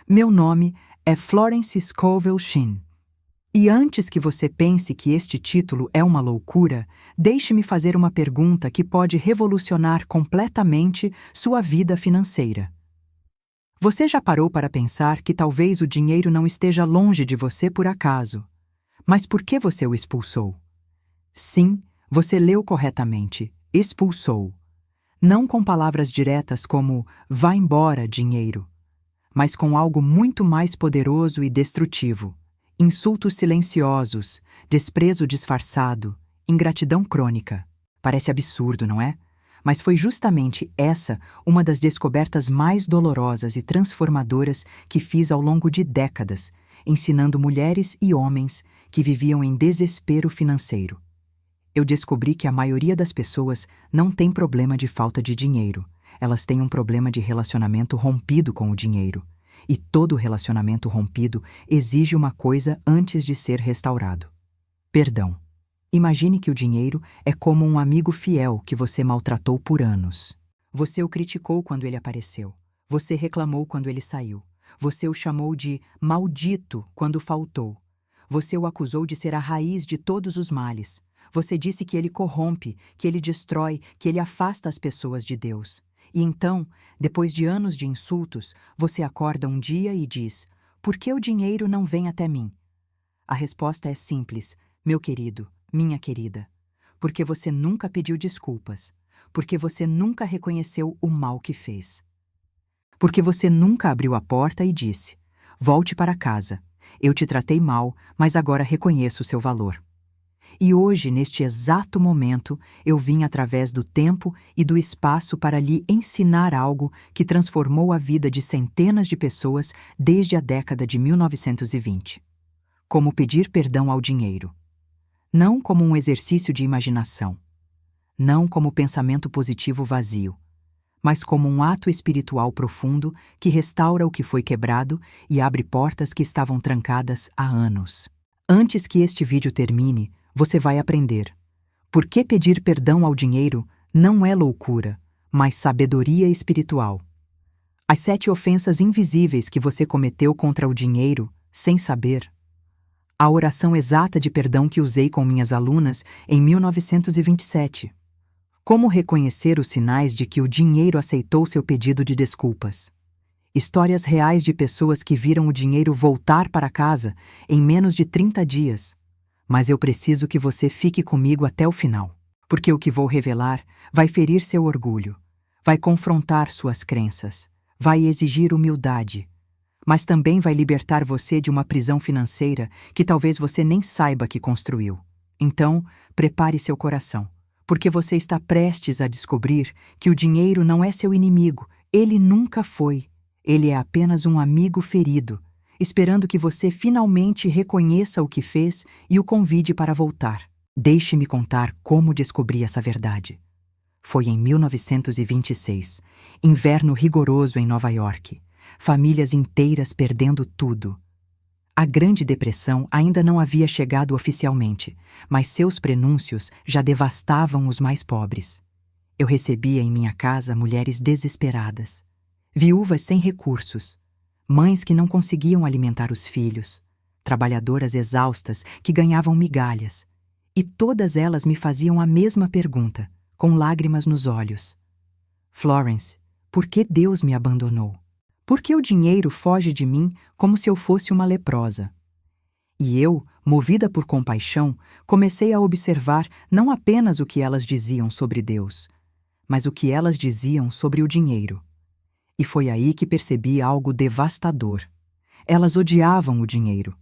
Meu nome é Florence Scovel Shinn. E antes que você pense que este título é uma loucura, deixe-me fazer uma pergunta que pode revolucionar completamente sua vida financeira. Você já parou para pensar que talvez o dinheiro não esteja longe de você por acaso? Mas por que você o expulsou? Sim, você leu corretamente. Expulsou. Não com palavras diretas como "vá embora, dinheiro", mas com algo muito mais poderoso e destrutivo. Insultos silenciosos, desprezo disfarçado, ingratidão crônica. Parece absurdo, não é? Mas foi justamente essa uma das descobertas mais dolorosas e transformadoras que fiz ao longo de décadas, ensinando mulheres e homens que viviam em desespero financeiro. Eu descobri que a maioria das pessoas não tem problema de falta de dinheiro. Elas têm um problema de relacionamento rompido com o dinheiro. E todo relacionamento rompido exige uma coisa antes de ser restaurado: perdão. Imagine que o dinheiro é como um amigo fiel que você maltratou por anos. Você o criticou quando ele apareceu. Você reclamou quando ele saiu. Você o chamou de maldito quando faltou. Você o acusou de ser a raiz de todos os males. Você disse que ele corrompe, que ele destrói, que ele afasta as pessoas de Deus. E então, depois de anos de insultos, você acorda um dia e diz: "Por que o dinheiro não vem até mim?" A resposta é simples, meu querido, minha querida. Porque você nunca pediu desculpas. Porque você nunca reconheceu o mal que fez. Porque você nunca abriu a porta e disse: "Volte para casa. Eu te tratei mal, mas agora reconheço o seu valor." E hoje, neste exato momento, eu vim através do tempo e do espaço para lhe ensinar algo que transformou a vida de centenas de pessoas desde a década de 1920. Como pedir perdão ao dinheiro. Não como um exercício de imaginação. Não como pensamento positivo vazio. Mas como um ato espiritual profundo que restaura o que foi quebrado e abre portas que estavam trancadas há anos. Antes que este vídeo termine, você vai aprender por que pedir perdão ao dinheiro não é loucura, mas sabedoria espiritual. As 7 ofensas invisíveis que você cometeu contra o dinheiro, sem saber. A oração exata de perdão que usei com minhas alunas em 1927. Como reconhecer os sinais de que o dinheiro aceitou seu pedido de desculpas. Histórias reais de pessoas que viram o dinheiro voltar para casa em menos de 30 dias. Mas eu preciso que você fique comigo até o final, porque o que vou revelar vai ferir seu orgulho, vai confrontar suas crenças, vai exigir humildade, mas também vai libertar você de uma prisão financeira que talvez você nem saiba que construiu. Então, prepare seu coração, porque você está prestes a descobrir que o dinheiro não é seu inimigo, ele nunca foi. Ele é apenas um amigo ferido, esperando que você finalmente reconheça o que fez e o convide para voltar. Deixe-me contar como descobri essa verdade. Foi em 1926, inverno rigoroso em Nova York, famílias inteiras perdendo tudo. A Grande Depressão ainda não havia chegado oficialmente, mas seus prenúncios já devastavam os mais pobres. Eu recebia em minha casa mulheres desesperadas, viúvas sem recursos, mães que não conseguiam alimentar os filhos, trabalhadoras exaustas que ganhavam migalhas, e todas elas me faziam a mesma pergunta, com lágrimas nos olhos. Florence, por que Deus me abandonou? Por que o dinheiro foge de mim como se eu fosse uma leprosa? E eu, movida por compaixão, comecei a observar não apenas o que elas diziam sobre Deus, mas o que elas diziam sobre o dinheiro. E foi aí que percebi algo devastador. Elas odiavam o dinheiro.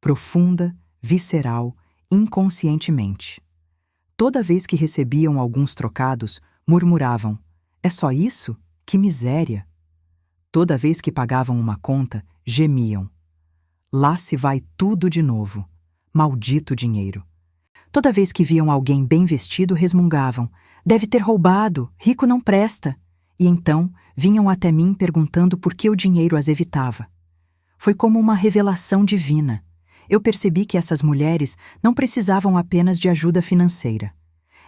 Profunda, visceral, inconscientemente. Toda vez que recebiam alguns trocados, murmuravam: "É só isso? Que miséria!" Toda vez que pagavam uma conta, gemiam: "Lá se vai tudo de novo. Maldito dinheiro." Toda vez que viam alguém bem vestido, resmungavam: "Deve ter roubado, rico não presta." E então vinham até mim perguntando por que o dinheiro as evitava. Foi como uma revelação divina. Eu percebi que essas mulheres não precisavam apenas de ajuda financeira.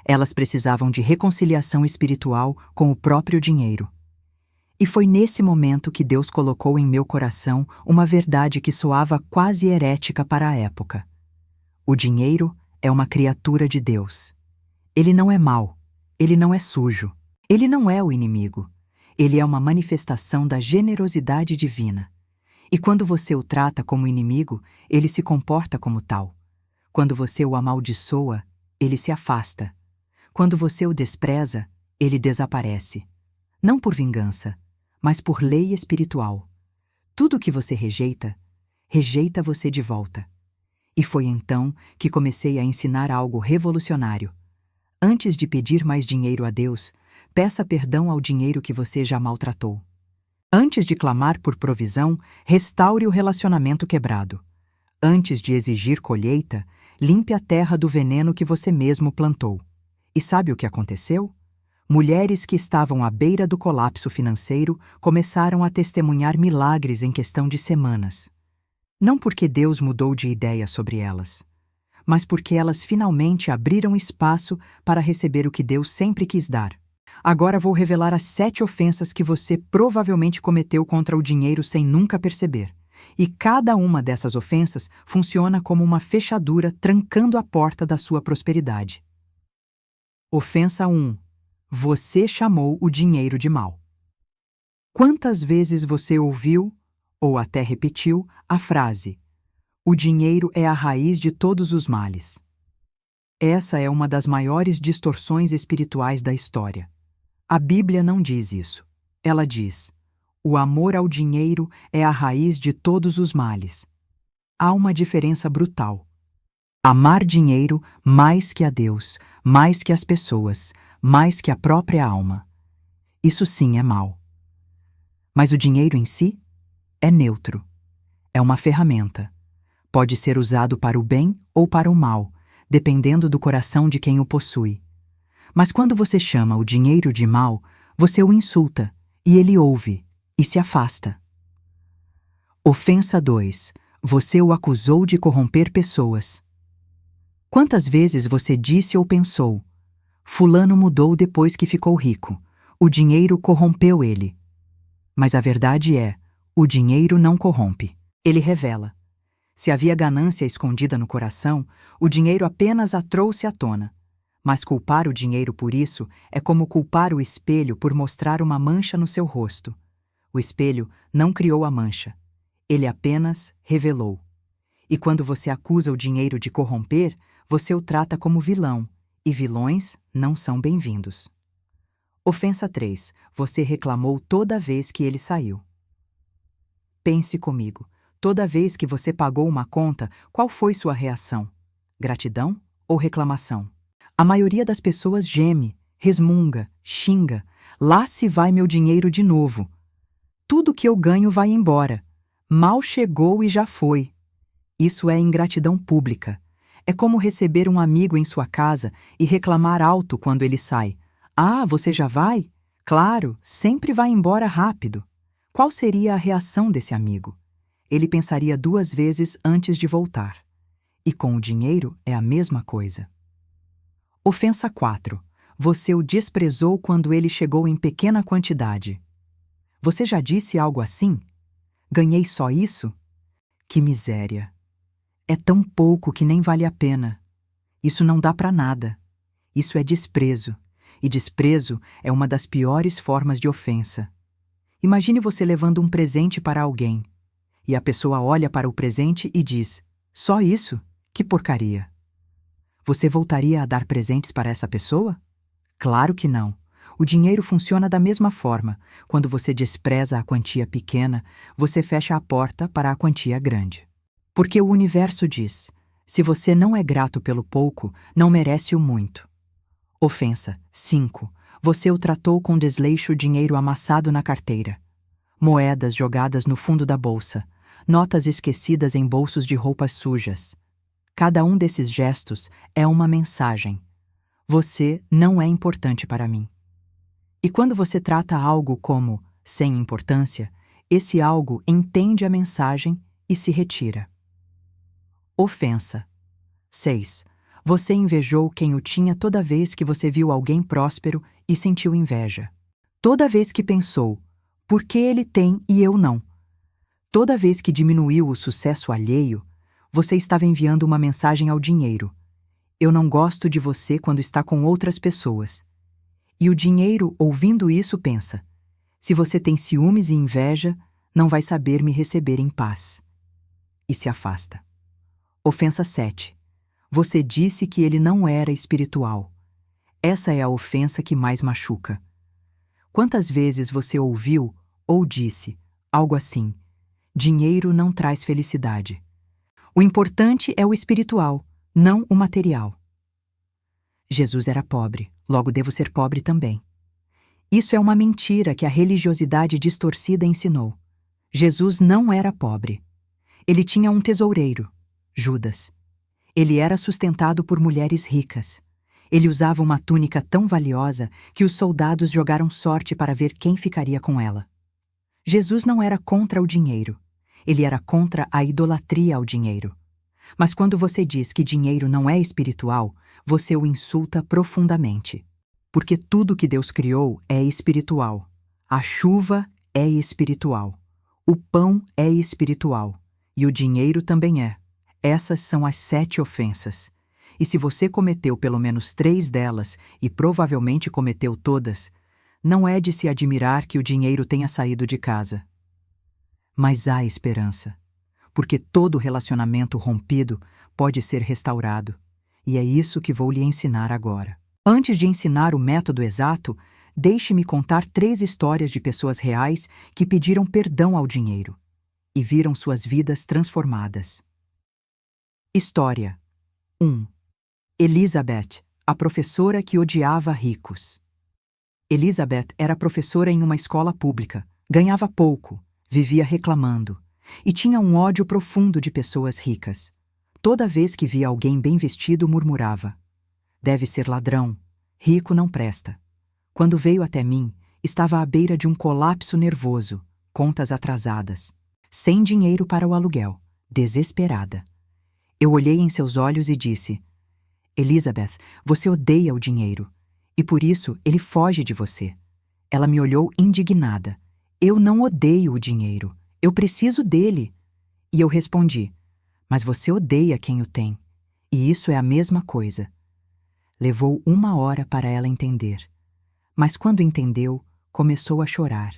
Elas precisavam de reconciliação espiritual com o próprio dinheiro. E foi nesse momento que Deus colocou em meu coração uma verdade que soava quase herética para a época. O dinheiro é uma criatura de Deus. Ele não é mau, ele não é sujo, ele não é o inimigo. Ele é uma manifestação da generosidade divina. E quando você o trata como inimigo, ele se comporta como tal. Quando você o amaldiçoa, ele se afasta. Quando você o despreza, ele desaparece. Não por vingança, mas por lei espiritual. Tudo que você rejeita, rejeita você de volta. E foi então que comecei a ensinar algo revolucionário. Antes de pedir mais dinheiro a Deus, peça perdão ao dinheiro que você já maltratou. Antes de clamar por provisão, restaure o relacionamento quebrado. Antes de exigir colheita, limpe a terra do veneno que você mesmo plantou. E sabe o que aconteceu? Mulheres que estavam à beira do colapso financeiro começaram a testemunhar milagres em questão de semanas. Não porque Deus mudou de ideia sobre elas, mas porque elas finalmente abriram espaço para receber o que Deus sempre quis dar. Agora vou revelar as 7 ofensas que você provavelmente cometeu contra o dinheiro sem nunca perceber. E cada uma dessas ofensas funciona como uma fechadura trancando a porta da sua prosperidade. Ofensa 1. Você chamou o dinheiro de mal. Quantas vezes você ouviu, ou até repetiu, a frase: "O dinheiro é a raiz de todos os males"? Essa é uma das maiores distorções espirituais da história. A Bíblia não diz isso. Ela diz: "O amor ao dinheiro é a raiz de todos os males". Há uma diferença brutal. Amar dinheiro mais que a Deus, mais que as pessoas, mais que a própria alma. Isso sim é mal. Mas o dinheiro em si é neutro. É uma ferramenta. Pode ser usado para o bem ou para o mal, dependendo do coração de quem o possui. Mas quando você chama o dinheiro de mal, você o insulta, e ele ouve, e se afasta. Ofensa 2. Você o acusou de corromper pessoas. Quantas vezes você disse ou pensou: "Fulano mudou depois que ficou rico. O dinheiro corrompeu ele"? Mas a verdade é, o dinheiro não corrompe. Ele revela. Se havia ganância escondida no coração, o dinheiro apenas a trouxe à tona. Mas culpar o dinheiro por isso é como culpar o espelho por mostrar uma mancha no seu rosto. O espelho não criou a mancha. Ele apenas revelou. E quando você acusa o dinheiro de corromper, você o trata como vilão, e vilões não são bem-vindos. Ofensa 3. Você reclamou toda vez que ele saiu. Pense comigo. Toda vez que você pagou uma conta, qual foi sua reação? Gratidão ou reclamação? A maioria das pessoas geme, resmunga, xinga. Lá se vai meu dinheiro de novo. Tudo que eu ganho vai embora. Mal chegou e já foi. Isso é ingratidão pública. É como receber um amigo em sua casa e reclamar alto quando ele sai. "Ah, você já vai? Claro, sempre vai embora rápido." Qual seria a reação desse amigo? Ele pensaria 2 vezes antes de voltar. E com o dinheiro é a mesma coisa. Ofensa 4. Você o desprezou quando ele chegou em pequena quantidade. Você já disse algo assim? "Ganhei só isso? Que miséria. É tão pouco que nem vale a pena. Isso não dá para nada." Isso é desprezo. E desprezo é uma das piores formas de ofensa. Imagine você levando um presente para alguém. E a pessoa olha para o presente e diz: "Só isso? Que porcaria." Você voltaria a dar presentes para essa pessoa? Claro que não. O dinheiro funciona da mesma forma. Quando você despreza a quantia pequena, você fecha a porta para a quantia grande. Porque o universo diz: se você não é grato pelo pouco, não merece o muito. Ofensa 5. Você o tratou com desleixo dinheiro amassado na carteira. Moedas jogadas no fundo da bolsa. Notas esquecidas em bolsos de roupas sujas. Cada um desses gestos é uma mensagem. Você não é importante para mim. E quando você trata algo como sem importância, esse algo entende a mensagem e se retira. Ofensa 6. Você invejou quem o tinha toda vez que você viu alguém próspero e sentiu inveja. Toda vez que pensou: Por que ele tem e eu não? Toda vez que diminuiu o sucesso alheio, você estava enviando uma mensagem ao dinheiro. Eu não gosto de você quando está com outras pessoas. E o dinheiro, ouvindo isso, pensa: se você tem ciúmes e inveja, não vai saber me receber em paz. E se afasta. Ofensa 7. Você disse que ele não era espiritual. Essa é a ofensa que mais machuca. Quantas vezes você ouviu ou disse algo assim: dinheiro não traz felicidade. O importante é o espiritual, não o material. Jesus era pobre, logo devo ser pobre também. Isso é uma mentira que a religiosidade distorcida ensinou. Jesus não era pobre. Ele tinha um tesoureiro, Judas. Ele era sustentado por mulheres ricas. Ele usava uma túnica tão valiosa que os soldados jogaram sorte para ver quem ficaria com ela. Jesus não era contra o dinheiro. Ele era contra a idolatria ao dinheiro. Mas quando você diz que dinheiro não é espiritual, você o insulta profundamente. Porque tudo que Deus criou é espiritual. A chuva é espiritual. O pão é espiritual. E o dinheiro também é. Essas são as 7 ofensas. E se você cometeu pelo menos 3 delas, e provavelmente cometeu todas, não é de se admirar que o dinheiro tenha saído de casa. Mas há esperança, porque todo relacionamento rompido pode ser restaurado, e é isso que vou lhe ensinar agora. Antes de ensinar o método exato, deixe-me contar 3 histórias de pessoas reais que pediram perdão ao dinheiro e viram suas vidas transformadas. História 1. Elizabeth, a professora que odiava ricos. Elizabeth era professora em uma escola pública, ganhava pouco, vivia reclamando e tinha um ódio profundo de pessoas ricas. Toda vez que via alguém bem vestido, murmurava: deve ser ladrão, rico não presta. Quando veio até mim, estava à beira de um colapso nervoso, contas atrasadas, sem dinheiro para o aluguel, desesperada. Eu olhei em seus olhos e disse: Elizabeth, você odeia o dinheiro, e por isso ele foge de você. Ela me olhou indignada. Eu não odeio o dinheiro, eu preciso dele. E eu respondi: mas você odeia quem o tem, e isso é a mesma coisa. Levou 1 hora para ela entender. Mas quando entendeu, começou a chorar.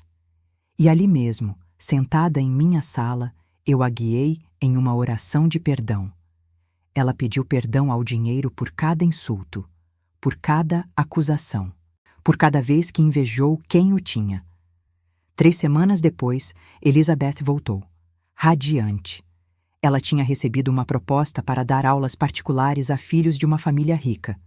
E ali mesmo, sentada em minha sala, eu a guiei em uma oração de perdão. Ela pediu perdão ao dinheiro por cada insulto, por cada acusação, por cada vez que invejou quem o tinha. 3 semanas depois, Elizabeth voltou, radiante. Ela tinha recebido uma proposta para dar aulas particulares a filhos de uma família rica.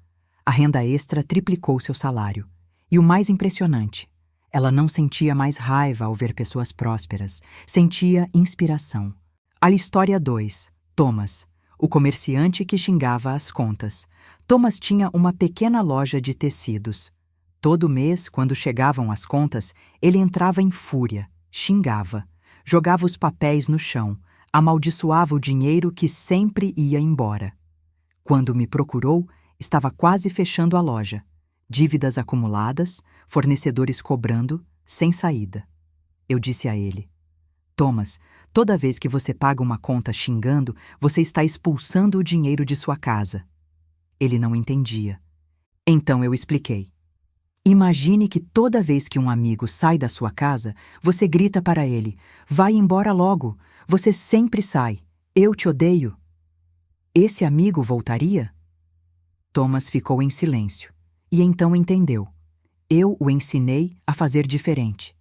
A renda extra triplicou seu salário. E o mais impressionante, ela não sentia mais raiva ao ver pessoas prósperas, sentia inspiração. A história 2, Thomas, o comerciante que xingava as contas. Thomas tinha uma pequena loja de tecidos. Todo mês, quando chegavam as contas, ele entrava em fúria, xingava, jogava os papéis no chão, amaldiçoava o dinheiro que sempre ia embora. Quando me procurou, estava quase fechando a loja. Dívidas acumuladas, fornecedores cobrando, sem saída. Eu disse a ele: Thomas, toda vez que você paga uma conta xingando, você está expulsando o dinheiro de sua casa. Ele não entendia. Então eu expliquei. Imagine que toda vez que um amigo sai da sua casa, você grita para ele: vai embora logo, você sempre sai, eu te odeio. Esse amigo voltaria? Thomas ficou em silêncio, e então entendeu. Eu o ensinei a fazer diferente.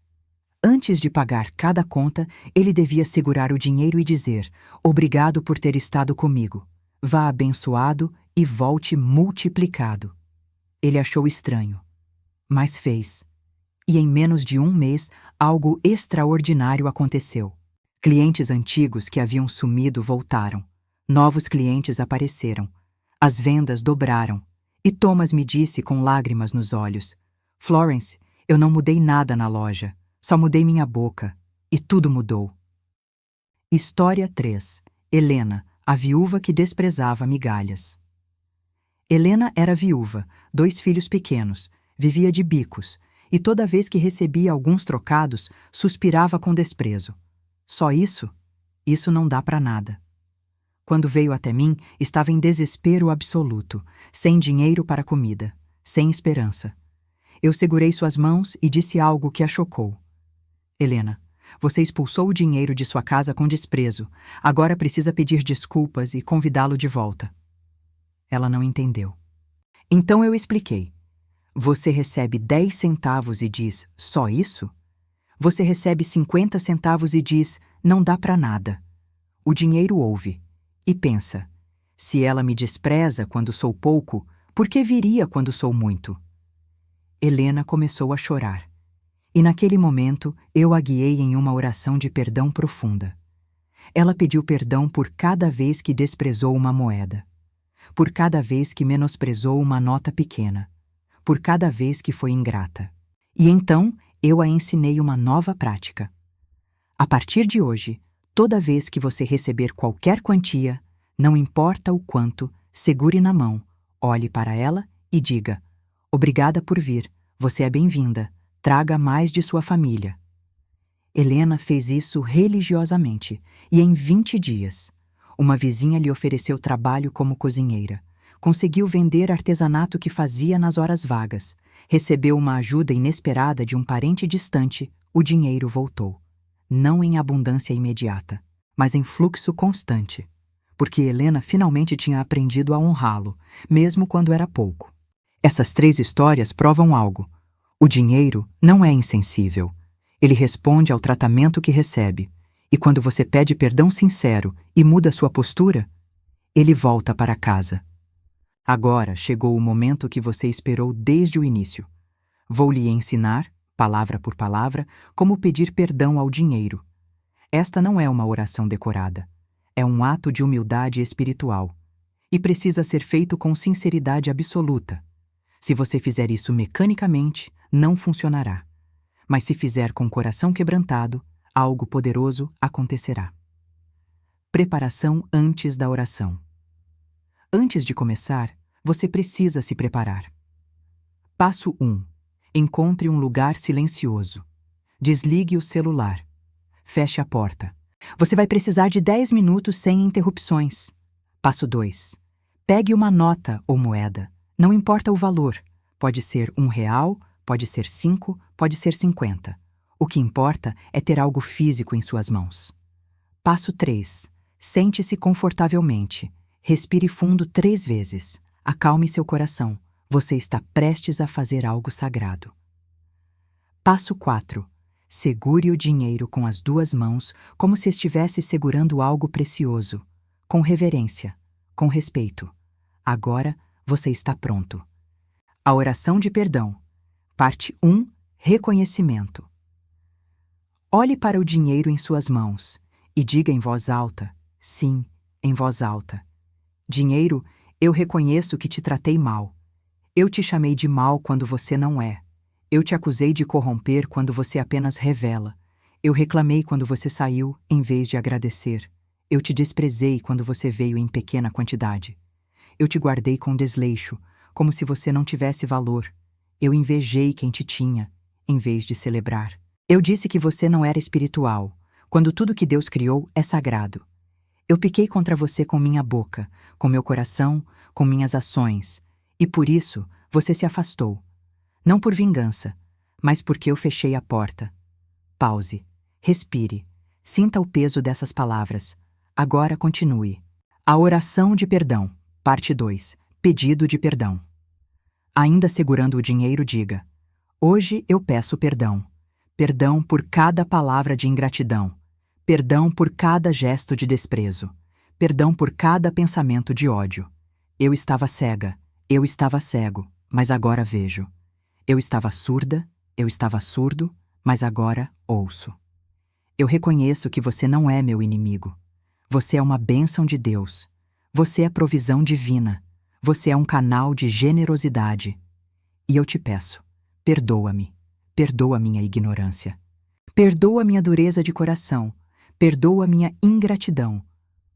Antes de pagar cada conta, ele devia segurar o dinheiro e dizer: obrigado por ter estado comigo. Vá abençoado e volte multiplicado. Ele achou estranho, mas fez. E em menos de 1 mês, algo extraordinário aconteceu. Clientes antigos que haviam sumido voltaram. Novos clientes apareceram. As vendas dobraram. E Thomas me disse com lágrimas nos olhos: Florence, eu não mudei nada na loja. Só mudei minha boca. E tudo mudou. História 3. Helena, a viúva que desprezava migalhas. Helena era viúva, 2 filhos pequenos, vivia de bicos, e toda vez que recebia alguns trocados, suspirava com desprezo. Só isso? Isso não dá para nada. Quando veio até mim, estava em desespero absoluto, sem dinheiro para comida, sem esperança. Eu segurei suas mãos e disse algo que a chocou. Helena, você expulsou o dinheiro de sua casa com desprezo. Agora precisa pedir desculpas e convidá-lo de volta. Ela não entendeu. Então eu expliquei. Você recebe 10 centavos e diz, só isso? Você recebe 50 centavos e diz, não dá para nada. O dinheiro ouve e pensa, se ela me despreza quando sou pouco, por que viria quando sou muito? Helena começou a chorar. E naquele momento eu a guiei em uma oração de perdão profunda. Ela pediu perdão por cada vez que desprezou uma moeda, por cada vez que menosprezou uma nota pequena, por cada vez que foi ingrata. E então eu a ensinei uma nova prática. A partir de hoje, toda vez que você receber qualquer quantia, não importa o quanto, segure na mão, olhe para ela e diga: obrigada por vir, você é bem-vinda, traga mais de sua família. Helena fez isso religiosamente, e em 20 dias, uma vizinha lhe ofereceu trabalho como cozinheira, conseguiu vender artesanato que fazia nas horas vagas, recebeu uma ajuda inesperada de um parente distante, o dinheiro voltou. Não em abundância imediata, mas em fluxo constante, porque Helena finalmente tinha aprendido a honrá-lo, mesmo quando era pouco. Essas 3 histórias provam algo. O dinheiro não é insensível. Ele responde ao tratamento que recebe, e quando você pede perdão sincero e muda sua postura, ele volta para casa. Agora chegou o momento que você esperou desde o início. Vou lhe ensinar, palavra por palavra, como pedir perdão ao dinheiro. Esta não é uma oração decorada. É um ato de humildade espiritual. E precisa ser feito com sinceridade absoluta. Se você fizer isso mecanicamente, não funcionará. Mas se fizer com o coração quebrantado, algo poderoso acontecerá. Preparação antes da oração. Antes de começar, você precisa se preparar. Passo 1. Encontre um lugar silencioso. Desligue o celular. Feche a porta. Você vai precisar de 10 minutos sem interrupções. Passo 2. Pegue uma nota ou moeda. Não importa o valor. Pode ser R$1, pode ser 5, pode ser 50. O que importa é ter algo físico em suas mãos. Passo 3. Sente-se confortavelmente. Respire fundo 3 vezes. Acalme seu coração. Você está prestes a fazer algo sagrado. Passo 4. Segure o dinheiro com as 2 mãos como se estivesse segurando algo precioso. Com reverência, com respeito. Agora você está pronto. A oração de perdão. Parte 1. Reconhecimento. Olhe para o dinheiro em suas mãos e diga em voz alta, sim, em voz alta. Dinheiro, eu reconheço que te tratei mal. Eu te chamei de mal quando você não é. Eu te acusei de corromper quando você apenas revela. Eu reclamei quando você saiu, em vez de agradecer. Eu te desprezei quando você veio em pequena quantidade. Eu te guardei com desleixo, como se você não tivesse valor. Eu invejei quem te tinha, em vez de celebrar. Eu disse que você não era espiritual, quando tudo que Deus criou é sagrado. Eu piquei contra você com minha boca, com meu coração, com minhas ações, e por isso você se afastou. Não por vingança, mas porque eu fechei a porta. Pause, respire, sinta o peso dessas palavras. Agora continue. A oração de perdão, parte 2, pedido de perdão. Ainda segurando o dinheiro, diga: hoje eu peço perdão. Perdão por cada palavra de ingratidão. Perdão por cada gesto de desprezo. Perdão por cada pensamento de ódio. Eu estava cega, eu estava cego, mas agora vejo. Eu estava surda, eu estava surdo, mas agora ouço. Eu reconheço que você não é meu inimigo. Você é uma bênção de Deus. Você é provisão divina. Você é um canal de generosidade. E eu te peço, perdoa-me. Perdoa minha ignorância. Perdoa minha dureza de coração. Perdoa minha ingratidão.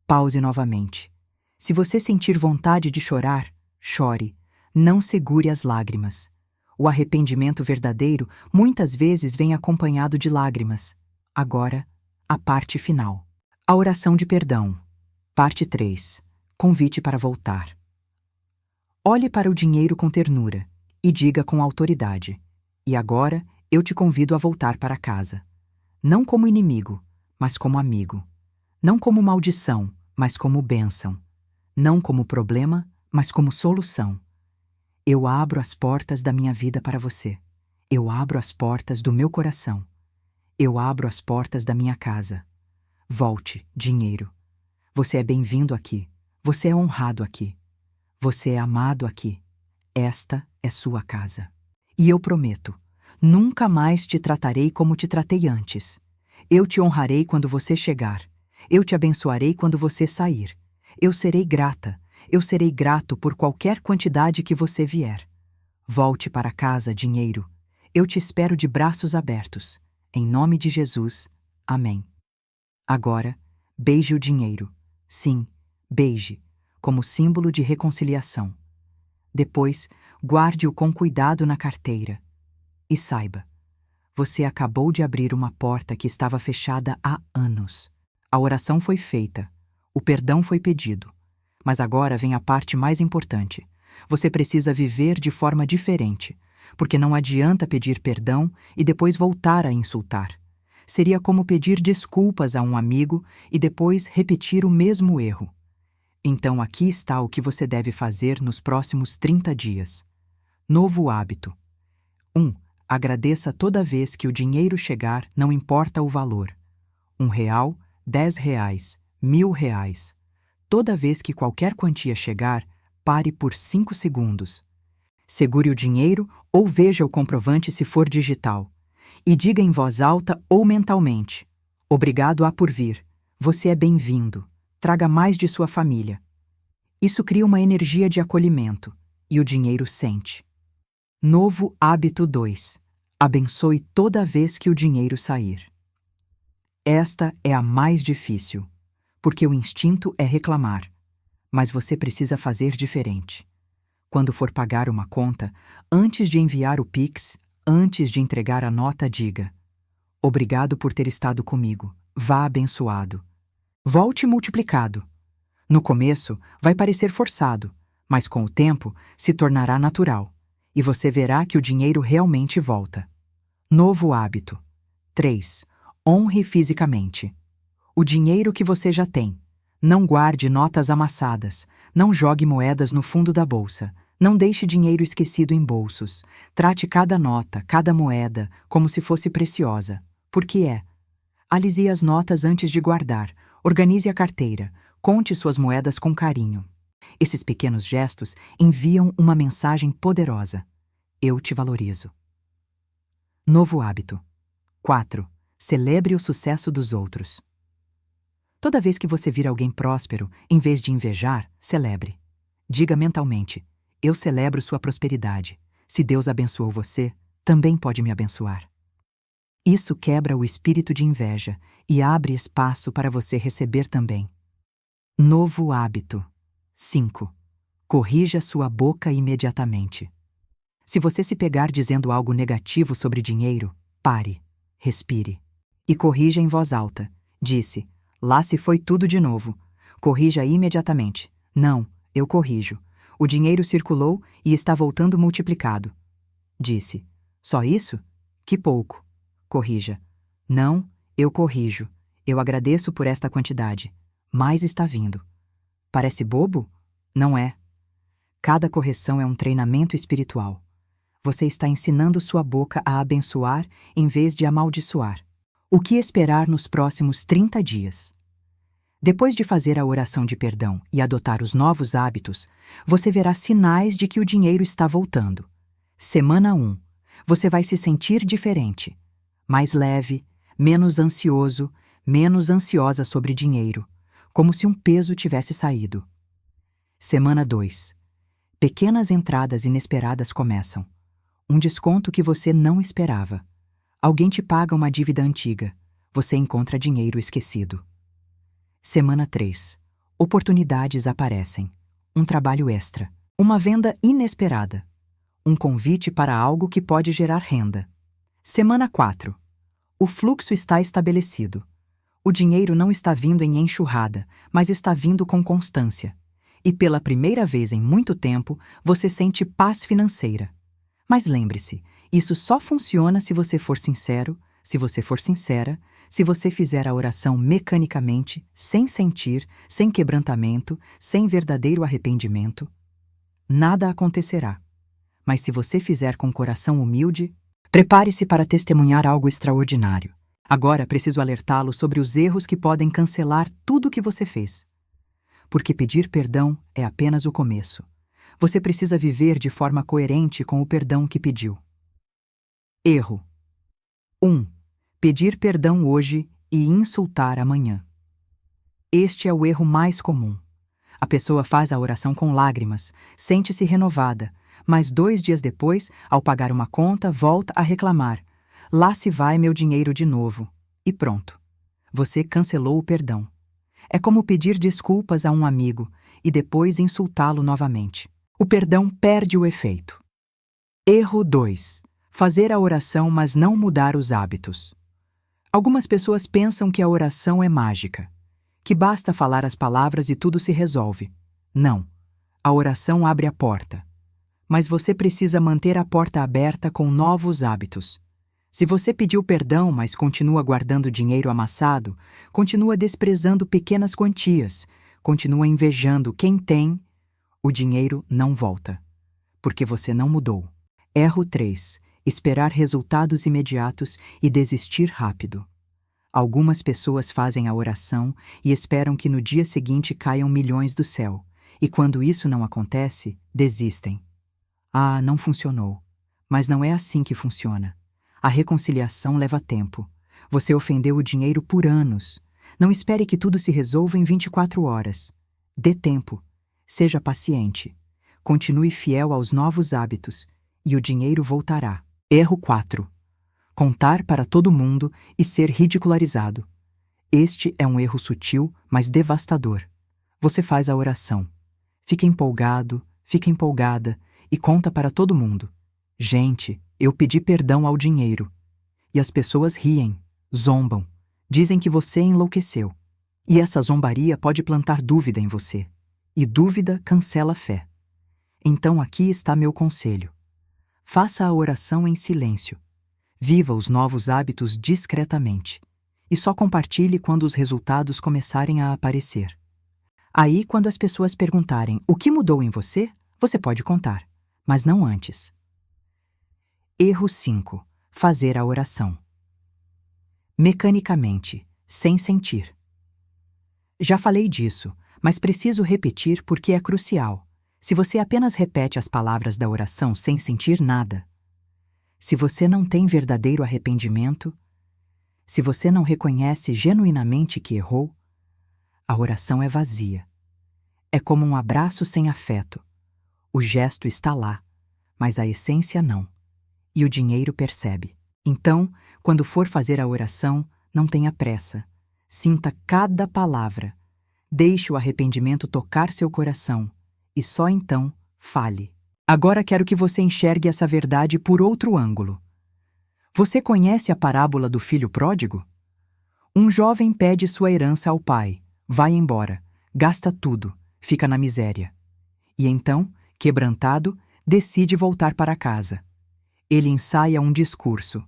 Pause novamente. Se você sentir vontade de chorar, chore. Não segure as lágrimas. O arrependimento verdadeiro muitas vezes vem acompanhado de lágrimas. Agora, a parte final. A oração de perdão. Parte 3. Convite para voltar. Olhe para o dinheiro com ternura e diga com autoridade: e agora eu te convido a voltar para casa. Não como inimigo, mas como amigo. Não como maldição, mas como bênção. Não como problema, mas como solução. Eu abro as portas da minha vida para você. Eu abro as portas do meu coração. Eu abro as portas da minha casa. Volte, dinheiro. Você é bem-vindo aqui. Você é honrado aqui. Você é amado aqui. Esta é sua casa. E eu prometo, nunca mais te tratarei como te tratei antes. Eu te honrarei quando você chegar. Eu te abençoarei quando você sair. Eu serei grata. Eu serei grato por qualquer quantidade que você vier. Volte para casa, dinheiro. Eu te espero de braços abertos. Em nome de Jesus. Amém. Agora, beije o dinheiro. Sim, beije, como símbolo de reconciliação. Depois, guarde-o com cuidado na carteira. E saiba, você acabou de abrir uma porta que estava fechada há anos. A oração foi feita, o perdão foi pedido. Mas agora vem a parte mais importante. Você precisa viver de forma diferente, porque não adianta pedir perdão e depois voltar a insultar. Seria como pedir desculpas a um amigo e depois repetir o mesmo erro. Então aqui está o que você deve fazer nos próximos 30 dias. Novo hábito. 1. Agradeça toda vez que o dinheiro chegar, não importa o valor. R$1, R$10, R$1.000. Toda vez que qualquer quantia chegar, pare por 5 segundos. Segure o dinheiro ou veja o comprovante se for digital. E diga em voz alta ou mentalmente: obrigado por vir. Você é bem-vindo. Traga mais de sua família. Isso cria uma energia de acolhimento e o dinheiro sente. Novo hábito 2. Abençoe toda vez que o dinheiro sair. Esta é a mais difícil, porque o instinto é reclamar, mas você precisa fazer diferente. Quando for pagar uma conta, antes de enviar o Pix, antes de entregar a nota, diga: obrigado por ter estado comigo, vá abençoado. Volte multiplicado. No começo, vai parecer forçado, mas com o tempo se tornará natural, e você verá que o dinheiro realmente volta. Novo hábito. 3. Honre fisicamente. O dinheiro que você já tem. Não guarde notas amassadas, não jogue moedas no fundo da bolsa, não deixe dinheiro esquecido em bolsos. Trate cada nota, cada moeda, como se fosse preciosa, porque é. Alisie as notas antes de guardar, organize a carteira, conte suas moedas com carinho. Esses pequenos gestos enviam uma mensagem poderosa. Eu te valorizo. Novo hábito. 4. Celebre o sucesso dos outros. Toda vez que você vir alguém próspero, em vez de invejar, celebre. Diga mentalmente: eu celebro sua prosperidade. Se Deus abençoou você, também pode me abençoar. Isso quebra o espírito de inveja e abre espaço para você receber também. Novo hábito. 5. Corrija sua boca imediatamente. Se você se pegar dizendo algo negativo sobre dinheiro, pare, respire. E corrija em voz alta. Disse: lá se foi tudo de novo. Corrija imediatamente. Não, eu corrijo. O dinheiro circulou e está voltando multiplicado. Disse: só isso? Que pouco. Corrija. Não, eu corrijo. Eu agradeço por esta quantidade. Mais está vindo. Parece bobo? Não é. Cada correção é um treinamento espiritual. Você está ensinando sua boca a abençoar em vez de amaldiçoar. O que esperar nos próximos 30 dias? Depois de fazer a oração de perdão e adotar os novos hábitos, você verá sinais de que o dinheiro está voltando. Semana 1. Você vai se sentir diferente. Mais leve, menos ansioso, menos ansiosa sobre dinheiro, como se um peso tivesse saído. Semana 2. Pequenas entradas inesperadas começam. Um desconto que você não esperava. Alguém te paga uma dívida antiga. Você encontra dinheiro esquecido. Semana 3. Oportunidades aparecem. Um trabalho extra. Uma venda inesperada. um convite para algo que pode gerar renda. Semana 4. O fluxo está estabelecido. O dinheiro não está vindo em enxurrada, mas está vindo com constância. E pela primeira vez em muito tempo, você sente paz financeira. Mas lembre-se, isso só funciona se você for sincero, se você for sincera, se você fizer a oração mecanicamente, sem sentir, sem quebrantamento, sem verdadeiro arrependimento. Nada acontecerá. Mas se você fizer com coração humilde, prepare-se para testemunhar algo extraordinário. Agora preciso alertá-lo sobre os erros que podem cancelar tudo o que você fez. Porque pedir perdão é apenas o começo. Você precisa viver de forma coerente com o perdão que pediu. Erro 1. Pedir perdão hoje e insultar amanhã. Este é o erro mais comum. A pessoa faz a oração com lágrimas, sente-se renovada, mas 2 dias depois, ao pagar uma conta, volta a reclamar. Lá se vai meu dinheiro de novo. E pronto. Você cancelou o perdão. É como pedir desculpas a um amigo e depois insultá-lo novamente. O perdão perde o efeito. Erro 2. Fazer a oração, mas não mudar os hábitos. Algumas pessoas pensam que a oração é mágica, que basta falar as palavras e tudo se resolve. Não. A oração abre a porta. Mas você precisa manter a porta aberta com novos hábitos. Se você pediu perdão, mas continua guardando dinheiro amassado, continua desprezando pequenas quantias, continua invejando quem tem, o dinheiro não volta. Porque você não mudou. Erro 3. Esperar resultados imediatos e desistir rápido. Algumas pessoas fazem a oração e esperam que no dia seguinte caiam milhões do céu, e quando isso não acontece, desistem. Ah, não funcionou. Mas não é assim que funciona. A reconciliação leva tempo. Você ofendeu o dinheiro por anos. Não espere que tudo se resolva em 24 horas. Dê tempo. Seja paciente. Continue fiel aos novos hábitos e o dinheiro voltará. Erro 4. Contar para todo mundo e ser ridicularizado. Este é um erro sutil, mas devastador. Você faz a oração. Fica empolgado, fica empolgada e conta para todo mundo. Gente, eu pedi perdão ao dinheiro. E as pessoas riem, zombam, dizem que você enlouqueceu. E essa zombaria pode plantar dúvida em você. E dúvida cancela a fé. Então aqui está meu conselho. Faça a oração em silêncio. Viva os novos hábitos discretamente. E só compartilhe quando os resultados começarem a aparecer. Aí, quando as pessoas perguntarem o que mudou em você, você pode contar, mas não antes. Erro 5. Fazer a oração. Mecanicamente, sem sentir. Já falei disso, mas preciso repetir porque é crucial. Se você apenas repete as palavras da oração sem sentir nada, se você não tem verdadeiro arrependimento, se você não reconhece genuinamente que errou, a oração é vazia. É como um abraço sem afeto. O gesto está lá, mas a essência não. E o dinheiro percebe. Então, quando for fazer a oração, não tenha pressa. Sinta cada palavra. Deixe o arrependimento tocar seu coração. E só então, fale. Agora quero que você enxergue essa verdade por outro ângulo. Você conhece a parábola do filho pródigo? Um jovem pede sua herança ao pai, vai embora, gasta tudo, fica na miséria. E então, quebrantado, decide voltar para casa. Ele ensaia um discurso.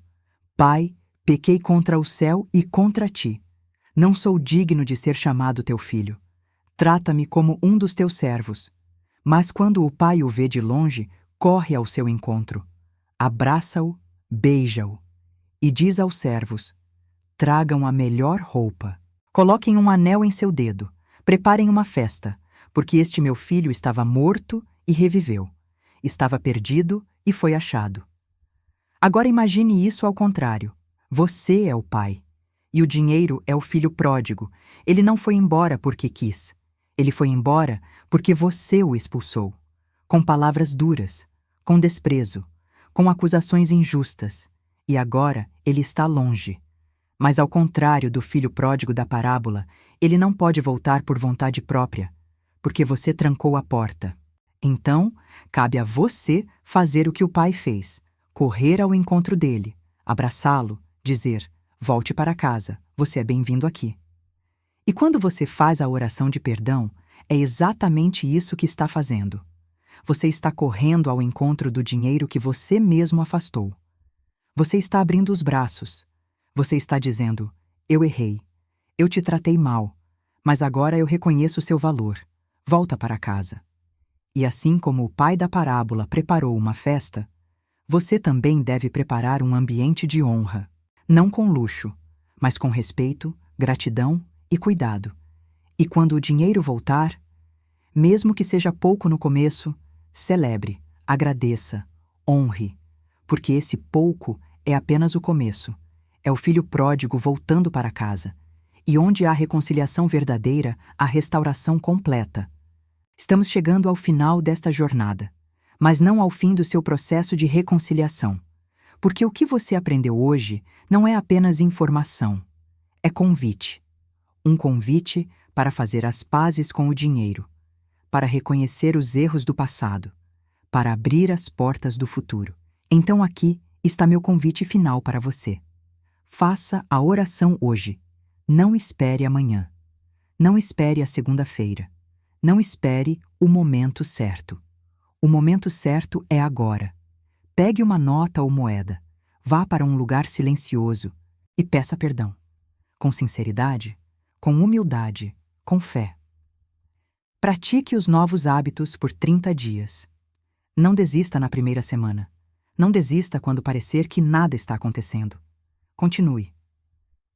Pai, pequei contra o céu e contra ti. Não sou digno de ser chamado teu filho. Trata-me como um dos teus servos. Mas quando o pai o vê de longe, corre ao seu encontro. Abraça-o, beija-o e diz aos servos: tragam a melhor roupa. Coloquem um anel em seu dedo. Preparem uma festa, porque este meu filho estava morto e reviveu. Estava perdido e foi achado. Agora imagine isso ao contrário. Você é o pai. E o dinheiro é o filho pródigo. Ele não foi embora porque quis. Ele foi embora porque você o expulsou. Com palavras duras, com desprezo, com acusações injustas. E agora ele está longe. Mas ao contrário do filho pródigo da parábola, ele não pode voltar por vontade própria, porque você trancou a porta. Então, cabe a você fazer o que o pai fez: correr ao encontro dele, abraçá-lo, dizer: volte para casa, você é bem-vindo aqui. E quando você faz a oração de perdão, é exatamente isso que está fazendo. Você está correndo ao encontro do dinheiro que você mesmo afastou. Você está abrindo os braços. Você está dizendo: eu errei. Eu te tratei mal. Mas agora eu reconheço seu valor. Volta para casa. E assim como o pai da parábola preparou uma festa, você também deve preparar um ambiente de honra. Não com luxo, mas com respeito, gratidão e cuidado. E quando o dinheiro voltar, mesmo que seja pouco no começo, celebre, agradeça, honre, porque esse pouco é apenas o começo. É o filho pródigo voltando para casa. E onde há reconciliação verdadeira, há restauração completa. Estamos chegando ao final desta jornada, mas não ao fim do seu processo de reconciliação. Porque o que você aprendeu hoje não é apenas informação, é convite. Um convite para fazer as pazes com o dinheiro, para reconhecer os erros do passado, para abrir as portas do futuro. Então aqui está meu convite final para você. Faça a oração hoje. Não espere amanhã. Não espere a segunda-feira. Não espere o momento certo. O momento certo é agora. Pegue uma nota ou moeda, vá para um lugar silencioso e peça perdão. Com sinceridade, com humildade, com fé. Pratique os novos hábitos por 30 dias. Não desista na primeira semana. Não desista quando parecer que nada está acontecendo. Continue.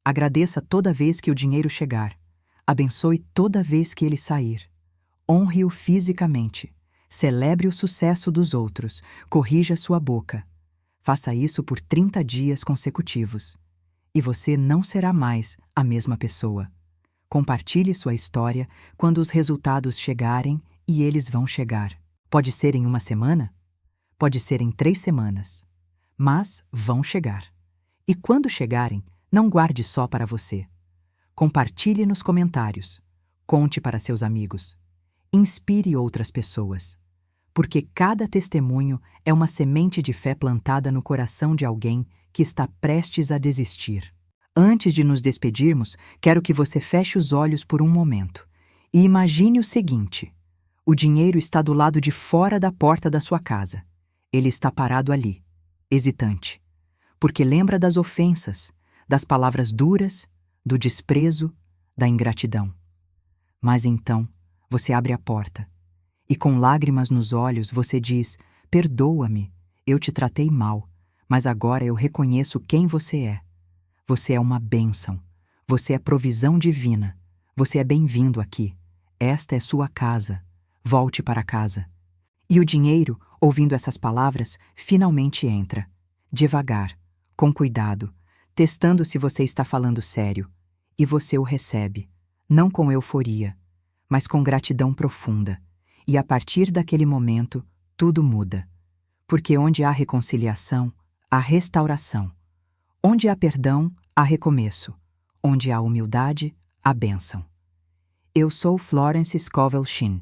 Agradeça toda vez que o dinheiro chegar. Abençoe toda vez que ele sair. Honre-o fisicamente. Celebre o sucesso dos outros. Corrija sua boca. Faça isso por 30 dias consecutivos. E você não será mais a mesma pessoa. Compartilhe sua história quando os resultados chegarem, e eles vão chegar. Pode ser em uma semana, pode ser em 3 semanas, mas vão chegar. E quando chegarem, não guarde só para você. Compartilhe nos comentários. Conte para seus amigos. Inspire outras pessoas. Porque cada testemunho é uma semente de fé plantada no coração de alguém que está prestes a desistir. Antes de nos despedirmos, quero que você feche os olhos por um momento e imagine o seguinte: o dinheiro está do lado de fora da porta da sua casa. Ele está parado ali, hesitante, porque lembra das ofensas, das palavras duras, do desprezo, da ingratidão. Mas então, você abre a porta e com lágrimas nos olhos você diz: perdoa-me, eu te tratei mal, mas agora eu reconheço quem você é. Você é uma bênção. Você é provisão divina. Você é bem-vindo aqui. Esta é sua casa. Volte para casa. E o dinheiro, ouvindo essas palavras, finalmente entra. Devagar, com cuidado, testando se você está falando sério. E você o recebe, não com euforia, mas com gratidão profunda. E a partir daquele momento, tudo muda. Porque onde há reconciliação, há restauração. Onde há perdão, há recomeço. Onde há humildade, há bênção. Eu sou Florence Scovel Shinn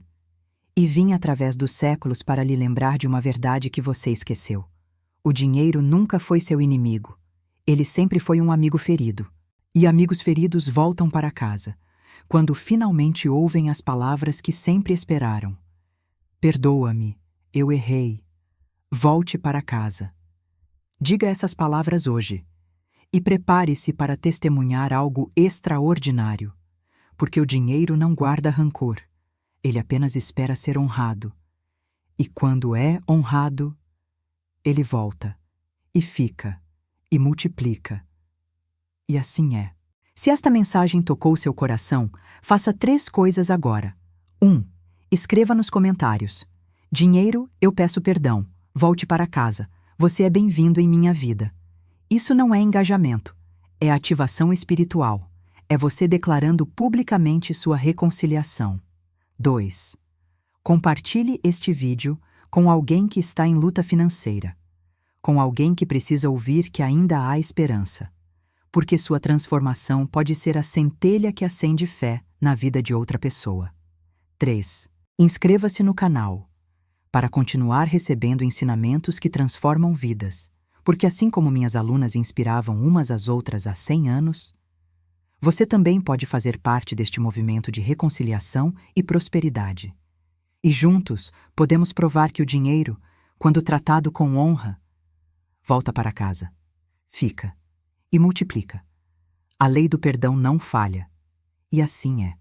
e vim através dos séculos para lhe lembrar de uma verdade que você esqueceu. O dinheiro nunca foi seu inimigo. Ele sempre foi um amigo ferido. E amigos feridos voltam para casa, quando finalmente ouvem as palavras que sempre esperaram. Perdoa-me, eu errei. Volte para casa. Diga essas palavras hoje. E prepare-se para testemunhar algo extraordinário, porque o dinheiro não guarda rancor, ele apenas espera ser honrado. E quando é honrado, ele volta, e fica, e multiplica. E assim é. Se esta mensagem tocou seu coração, faça 3 coisas agora. 1. Escreva nos comentários: dinheiro, eu peço perdão, volte para casa, você é bem-vindo em minha vida. Isso não é engajamento, é ativação espiritual. É você declarando publicamente sua reconciliação. 2. Compartilhe este vídeo com alguém que está em luta financeira, com alguém que precisa ouvir que ainda há esperança, porque sua transformação pode ser a centelha que acende fé na vida de outra pessoa. 3. Inscreva-se no canal. para continuar recebendo ensinamentos que transformam vidas, porque assim como minhas alunas inspiravam umas às outras há 100 anos, você também pode fazer parte deste movimento de reconciliação e prosperidade. E juntos podemos provar que o dinheiro, quando tratado com honra, volta para casa, fica e multiplica. A lei do perdão não falha, e assim é.